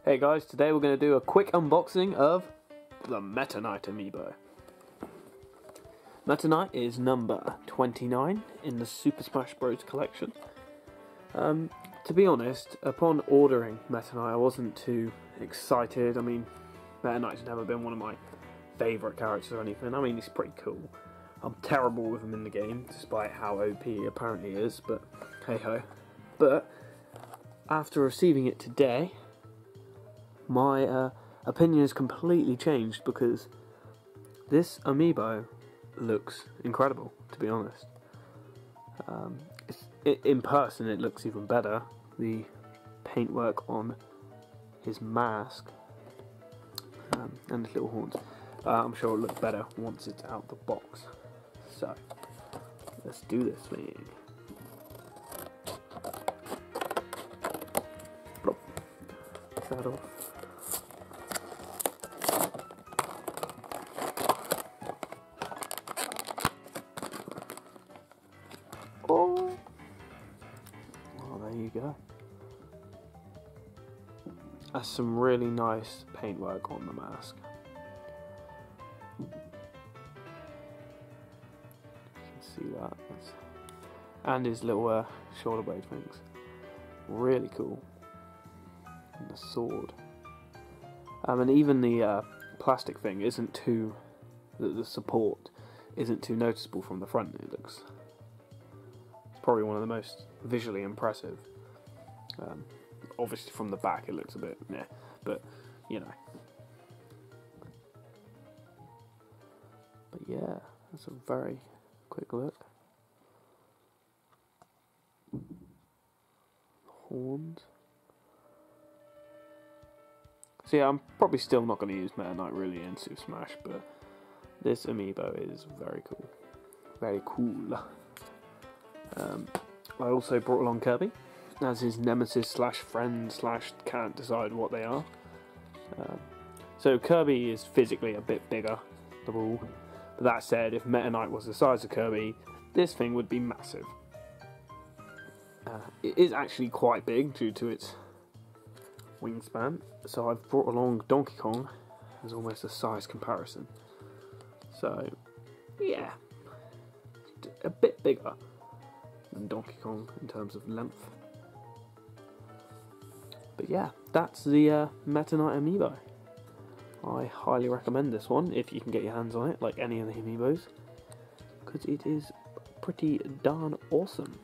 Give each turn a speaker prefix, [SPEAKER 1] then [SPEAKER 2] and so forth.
[SPEAKER 1] Hey guys, today we're going to do a quick unboxing of the Metaknight Amiibo. Metaknight is number 29 in the Super Smash Bros. Collection. To be honest, upon ordering Metaknight I wasn't too excited. I mean, Metaknight's never been one of my favourite characters or anything. I mean, he's pretty cool. I'm terrible with him in the game, despite how OP he apparently is, but hey ho. But after receiving it today, my opinion has completely changed because this Amiibo looks incredible, to be honest. In person it looks even better. The paintwork on his mask and his little horns, I'm sure it'll look better once it's out the box. So, let's do this thing. Plop. That off. Oh, there you go. That's some really nice paintwork on the mask. You can see that. And his little shoulder blade things. Really cool. And the sword. And even the plastic thing isn't too... The support isn't too noticeable from the front. It looks... probably one of the most visually impressive. Obviously from the back it looks a bit meh, but you know. But yeah, that's a very quick look. Horns. So yeah, I'm probably still not going to use Metaknight really in Super Smash, but this Amiibo is very cool. Very cool. I also brought along Kirby as his nemesis slash friend slash can't decide what they are. So Kirby is physically a bit bigger, the ball. But that said, if Metaknight was the size of Kirby, this thing would be massive. It is actually quite big due to its wingspan. So I've brought along Donkey Kong as almost a size comparison. So yeah, a bit bigger than Donkey Kong in terms of length. But yeah, that's the Metaknight Amiibo. I highly recommend this one if you can get your hands on it, like any of the Amiibos, because it is pretty darn awesome.